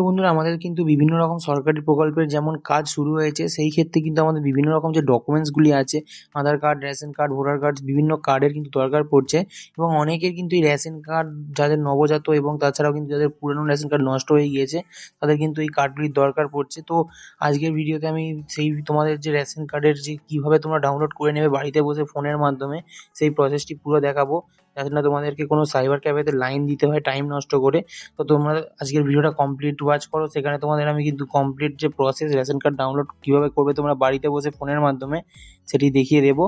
তো বন্ধুরা আমাদের কিন্তু বিভিন্ন রকম সরকারি প্রকল্পের যেমন কাজ শুরু হয়েছে, সেই ক্ষেত্রে কিন্তু আমাদের বিভিন্ন রকম যে ডকুমেন্টসগুলি আছে, Aadhaar card, ration card, voter card, বিভিন্ন কার্ডের কিন্তু দরকার পড়ছে। এবং অনেকের কিন্তু এই রেশন কার্ড, যাদের নবজাত এবং তাছাড়াও কিন্তু যাদের পুরানো রেশন কার্ড নষ্ট হয়ে গিয়েছে, তাদের কিন্তু এই কার্ডগুলির দরকার পড়ছে। তো আজকের ভিডিওতে আমি সেই তোমাদের যে রেশন কার্ডের যে কিভাবে তোমরা ডাউনলোড করে নেবে বাড়িতে বসে ফোনের মাধ্যমে, সেই প্রসেসটি পুরো দেখাবো, যাতে না তোমাদেরকে কোনো সাইবার ক্যাফেতে লাইন দিতে হয় টাইম নষ্ট করে। তো তোমরা আজকের ভিডিওটা কমপ্লিট ওয়াচ করো, সেখানে তোমাদের আমি কিন্তু কমপ্লিট যে প্রসেস রেশন কার্ড ডাউনলোড কীভাবে করবে তোমরা বাড়িতে বসে ফোনের মাধ্যমে, সেটি দেখিয়ে দেবো।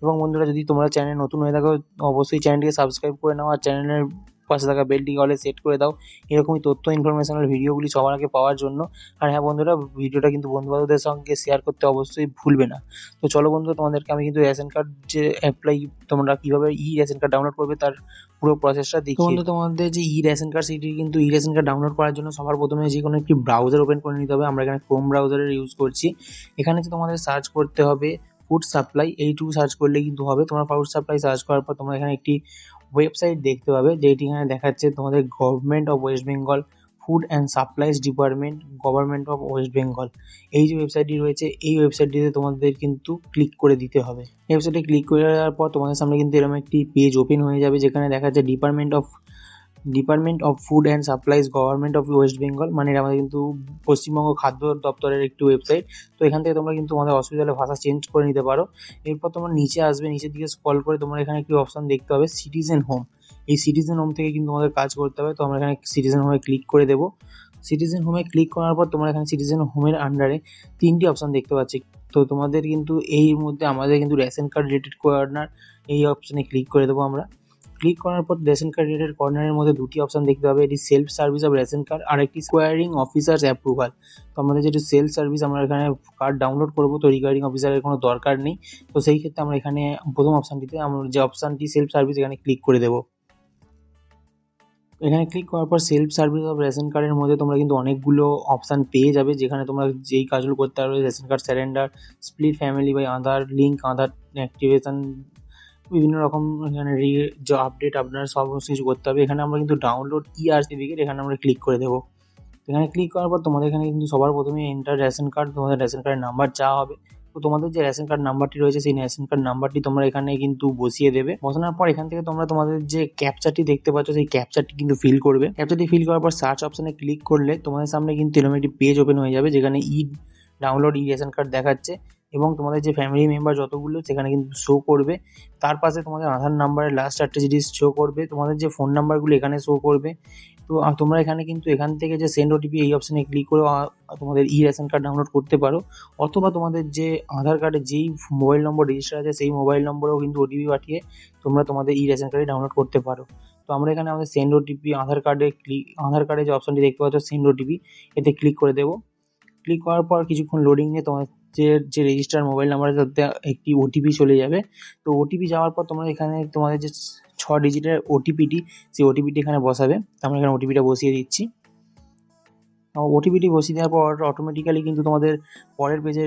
এবং বন্ধুরা, যদি তোমরা চ্যানেল নতুন হয়ে থাকো, অবশ্যই চ্যানেলটিকে সাবস্ক্রাইব করে নাও আর চ্যানেলের পাশে থাকা বেলটিকে অলে সেট করে দাও, এরকমই তথ্য ইনফরমেশনাল ভিডিওগুলি সবার আগে পাওয়ার জন্য। আর হ্যাঁ বন্ধুরা, ভিডিওটা কিন্তু বন্ধুবান্ধবদের সঙ্গে শেয়ার করতে অবশ্যই ভুলবে না। তো চলো বন্ধুরা, তোমাদেরকে আমি কিন্তু রেশন কার্ড যে অ্যাপ্লাই, তোমরা কীভাবে রেশন কার্ড ডাউনলোড করবে তার পুরো প্রসেসটা দেখি। বন্ধু, তোমাদের যে রেশন কার্ড, সেটি কিন্তু রেশন কার্ড ডাউনলোড করার জন্য সবার প্রথমে যে কোনো একটি ব্রাউজার ওপেন করে নিতে হবে। আমরা এখানে ক্রোম ব্রাউজারের ইউজ করছি। এখানে যে তোমাদের সার্চ করতে হবে ফুড সাপ্লাই, এইটুকু সার্চ করলে কিন্তু হবে। তোমরা ফুড সাপ্লাই সার্চ করার পর তোমরা এখানে একটি ওয়েবসাইট দেখতে পাবে, যেটি এখানে দেখাচ্ছে তোমাদের government of West Bengal food and supplies department, government of West Bengal. এই যে ওয়েবসাইটটি রয়েছে, এই ওয়েবসাইটটিতে তোমাদের কিন্তু ক্লিক করে দিতে হবে। এই ওয়েবসাইটে ক্লিক করে দেওয়ার পর তোমাদের সামনে কিন্তু এরকম একটি পেজ ওপেন হয়ে যাবে, যেখানে দেখাচ্ছে department of food and supplies, government of West Bengal. মানে এটা আমাদের কিন্তু পশ্চিমবঙ্গ খাদ্য দপ্তরের একটি ওয়েবসাইট। তো এখান থেকে তোমরা কিন্তু তোমাদের অসুবিধা হলে ভাষা চেঞ্জ করে নিতে পারো। এরপর তোমরা নিচে আসবে, নিচের দিকে স্ক্রল করে তোমরা এখানে একটি অপশন দেখতে পাবে সিটিজেন হোম। এই সিটিজেন হোম থেকে কিন্তু তোমাদের কাজ করতে হবে। তো আমরা এখানে সিটিজেন হোমে ক্লিক করে দেবো। সিটিজেন হোমে ক্লিক করার পর তোমরা এখানে সিটিজেন হোমের আন্ডারে 3টি অপশন দেখতে পাচ্ছি। তো তোমাদের কিন্তু এই মধ্যে আমাদের কিন্তু রেশন কার্ড রিলেটেড কর্নার, এই অপশনে ক্লিক করে দেবো আমরা। ক্লিক করার পর রেশন কার্ড রিলেটেড কর্নারের মধ্যে 2টি অপশন দেখতে পাবে, এটি self service of ration card আর একটি স্কোয়ারিং অফিসার্স অ্যাপ্রুভাল। তো আমাদের যেটি সেলফ সার্ভিস, আমরা এখানে কার্ড ডাউনলোড করবো, তো রিগার্ডিং অফিসারের কোনো দরকার নেই। তো সেই ক্ষেত্রে আমরা এখানে প্রথম অপশানটিতে, আমরা যে অপশানটি সেলফ সার্ভিস, এখানে ক্লিক করে দেবো। এখানে ক্লিক করার পর সেলফ সার্ভিস অফ রেশন কার্ডের মধ্যে তোমরা কিন্তু অনেকগুলো অপশান পেয়ে যাবে, যেখানে তোমরা যেই কাজগুলো করতে পারবে, ration card surrender, split family by Aadhaar link, Aadhaar activation, বিভিন্ন রকম এখানে যে আপডেট আপনার সমস্ত কিছু করতে হবে। এখানে আমরা কিন্তু ডাউনলোড সার্টিফিকেট, এখানে আমরা ক্লিক করে দেবো। এখানে ক্লিক করার পর তোমাদের এখানে কিন্তু সবার প্রথমে এন্টার রেশন কার্ড, তোমাদের রেশন কার্ডের নাম্বার চাওয়া হবে। তো তোমাদের যে রেশন কার্ড নাম্বারটি রয়েছে, সেই রেশন কার্ড নাম্বারটি তোমরা এখানে কিন্তু বসিয়ে দেবে। বসানোর পর এখান থেকে তোমরা তোমাদের যে ক্যাপচারটি দেখতে পাচ্ছ, সেই ক্যাপচারটি কিন্তু ফিল করবে। ক্যাপচারটি ফিল করার পর সার্চ অপশনে ক্লিক করলে তোমাদের সামনে কিন্তু এরকম একটি পেজ ওপেন হয়ে যাবে, যেখানে ডাউনলোড রেশন কার্ড দেখাচ্ছে এবং তোমাদের যে ফ্যামিলি মেম্বার যতগুলো সেখানে কিন্তু শো করবে। তার পাশে তোমাদের আধার নাম্বারের লাস্ট 4টে ডিজিট শো করবে, তোমাদের যে ফোন নাম্বারগুলো এখানে শো করবে। তো তোমরা এখানে কিন্তু এখান থেকে যে সেন্ড ওটিপি, এই অপশানে ক্লিক করে তোমাদের রেশন কার্ড ডাউনলোড করতে পারো। অথবা তোমাদের যে আধার কার্ডে যেই মোবাইল নম্বর রেজিস্টার আছে, সেই মোবাইল নম্বরেও কিন্তু ওটিপি পাঠিয়ে তোমরা তোমাদের রেশন কার্ডে ডাউনলোড করতে পারো। তো আমরা এখানে আমাদের সেন্ড ওটিপি, আধার কার্ডে যে অপশানটি দেখতে পাচ্ছ সেন্ড ওটিপি, এতে ক্লিক করে দেবো। ক্লিক করার পর কিছুক্ষণ লোডিং নিয়ে তোমার যে রেজিস্টার মোবাইল নাম্বার, তাতে একটি ওটিপি চলে যাবে। তো ওটিপি যাওয়ার পর তোমরা এখানে তোমাদের যে 6 ডিজিটের ওটিপিটি, সেই ওটিপিটি এখানে বসাবে। আমরা এখানে ওটিপিটা বসিয়ে দিচ্ছি। ওটিপিটি বসিয়ে দেওয়ার পর অটোমেটিক্যালি কিন্তু তোমাদের পরের পেজে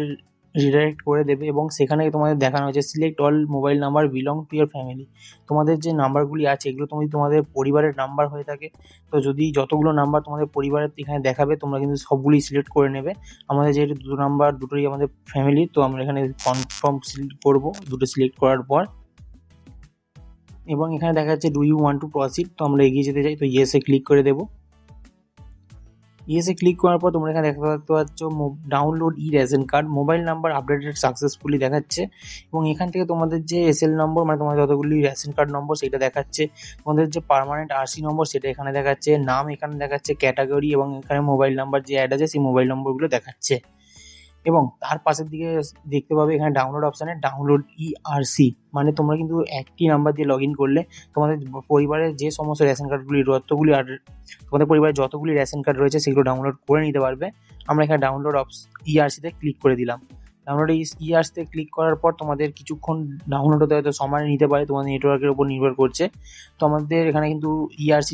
রিডাইরেক্ট করে দেবে এবং সেখানে তোমাদের দেখানো হয়েছে select all mobile number belong to year family. তোমাদের যে নাম্বারগুলি আছে, এগুলো তোমাদের পরিবারের নাম্বার হয়ে থাকে। তো যদি যতগুলো নাম্বার তোমাদের পরিবারের এখানে দেখাবে, তোমরা কিন্তু সবগুলি সিলেক্ট করে নেবে। আমাদের যেহেতু দুটো নাম্বার, দুটোই আমাদের ফ্যামিলি, তো আমরা এখানে কনফার্ম সিলেক্ট করবো দুটো সিলেক্ট করার পর। এবং এখানে দেখা যাচ্ছে do you want to proceed, তো আমরা এগিয়ে যেতে চাই, তো ইয়েসে ক্লিক করে দেবো। ইয়েসে ক্লিক করার পর তোমরা এখানে দেখতে পাচ্ছ download ration card, mobile number updated successfully দেখাচ্ছে। এবং এখান থেকে তোমাদের যে এসএল নম্বর, মানে তোমাদের যতগুলি রেশন কার্ড নম্বর সেটা দেখাচ্ছে। তোমাদের যে পার্মানেন্ট আরসি নম্বর সেটা এখানে দেখাচ্ছে, নাম এখানে দেখাচ্ছে, ক্যাটাগরি, এবং এখানে মোবাইল নাম্বার যে অ্যাড আছে সেই মোবাইল নম্বরগুলো দেখাচ্ছে। এবং তার পাশের দিকে দেখতে পাবে এখানে ডাউনলোড অপশানে ডাউনলোড মানে তোমরা কিন্তু একটি নাম্বার দিয়ে লগ ইন করলে তোমাদের পরিবারের যে সমস্ত রেশন কার্ডগুলি আর তোমাদের পরিবারের যতগুলি রেশন কার্ড রয়েছে সেগুলো ডাউনলোড করে নিতে পারবে। আমরা এখানে ডাউনলোড তে ক্লিক করে দিলাম। ডাউনলোড তে ক্লিক করার পর তোমাদের কিছুক্ষণ ডাউনলোড হতে হয়তো সময় নিতে পারে, তোমাদের নেটওয়ার্কের উপর নির্ভর করছে। তো আমাদের এখানে কিন্তু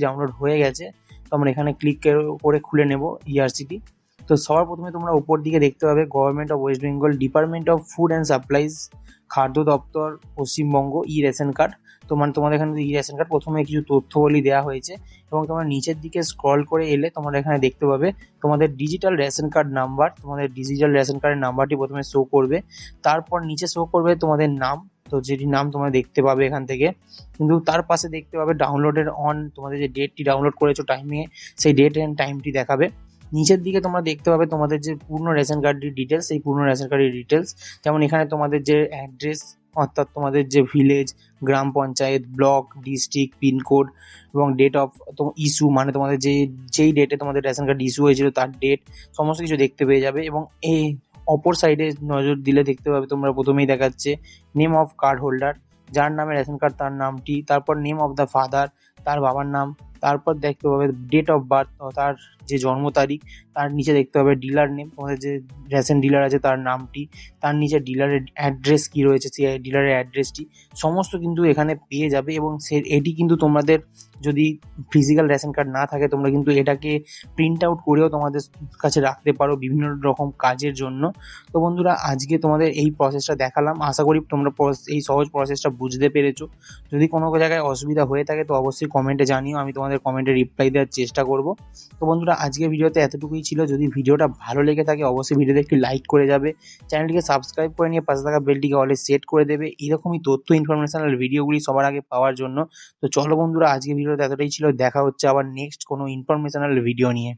ডাউনলোড হয়ে গেছে। তো আমরা এখানে ক্লিক করে খুলে নেব টি। তো সবার প্রথমে তোমরা উপর দিকে দেখতে পাবে government of West Bengal department of food and supplies, খাদ্য দপ্তর, পশ্চিমবঙ্গ, রেশন কার্ড। তোমাদের এখানে ই রেশন কার্ড প্রথমে কিছু তথ্যাবলী দেওয়া হয়েছে এবং তোমরা নিচের দিকে স্ক্রল করে এলে তোমরা এখানে দেখতে পাবে তোমাদের ডিজিটাল রেশন কার্ড নাম্বার। তোমাদের ডিজিটাল রেশন কার্ডের নাম্বারটি প্রথমে শো করবে, তারপর নিচে শো করবে তোমাদের নাম। তো যেটি নাম তোমরা দেখতে পাবে এখান থেকে, কিন্তু তার পাশে দেখতে পাবে ডাউনলোডের অন, তোমাদের যে ডেটটি ডাউনলোড করেছো টাইমে, সেই ডেট এন্ড টাইমটি দেখাবে। নিচের দিকে তোমরা দেখতে পাবে তোমাদের যে পূর্ণ রেশন কার্ডের ডিটেলস, এই পূর্ণ রেশন কার্ডের ডিটেলস, যেমন এখানে তোমাদের যে অ্যাড্রেস, অর্থাৎ তোমাদের যে ভিলেজ, গ্রাম পঞ্চায়েত, ব্লক, ডিস্ট্রিক্ট, পিনকোড এবং ডেট অফ ইস্যু, মানে তোমাদের যেই ডেটে তোমাদের রেশন কার্ড ইস্যু হয়েছিল তার ডেট, সমস্ত কিছু দেখতে পেয়ে যাবে। এবং এই অপর সাইডে নজর দিলে দেখতে পাবে তোমরা প্রথমেই দেখাচ্ছে নেম অফ কার্ড হোল্ডার, যার নামে রেশন কার্ড তার নামটি, তারপর নেম অফ দ্য ফাদার, তার বাবার নাম, তারপর দেখতে পাবে ডেট অফ বার্থ, তার যে জন্ম তারিখ, তার নিচে দেখতে পাবে ডিলার নেম, তোমাদের যে রেশন ডিলার আছে তার নামটি, তার নিচে ডিলারের অ্যাড্রেস কি রয়েছে সেই ডিলারের অ্যাড্রেসটি, সমস্ত কিন্তু এখানে পেয়ে যাবে। এবং এটি কিন্তু তোমাদের যদি ফিজিক্যাল রেশন কার্ড না থাকে তোমরা কিন্তু এটাকে প্রিন্ট আউট করেও তোমাদের কাছে রাখতে পারো বিভিন্ন রকম কাজের জন্য। তো বন্ধুরা, আজকে তোমাদের এই প্রসেসটা দেখালাম, আশা করি তোমরা এই সহজ প্রসেসটা বুঝতে পেরেছো। যদি কোনো জায়গায় অসুবিধা হয়ে থাকে তো অবশ্যই কমেন্টে জানিও, আমি তোমাদের কমেন্টে রিপ্লাই দেওয়ার চেষ্টা করব। তো বন্ধুরা, আজকের ভিডিওতে এতটুকুই ছিল। যদি ভিডিওটা ভালো লেগে থাকে অবশ্যই ভিডিওতে একটি লাইক করে যাবে, চ্যানেলটিকে সাবস্ক্রাইব করে নিয়ে পাশে থাকা বেলটিকে অলে সেট করে দেবে এরকমই তথ্য ইনফরমেশনাল ভিডিওগুলি সবার আগে পাওয়ার জন্য। তো চলো বন্ধুরা, আজকের ভিডিওতে এতটাই ছিল, দেখা হচ্ছে আবার নেক্সট কোনো ইনফরমেশনাল ভিডিও নিয়ে।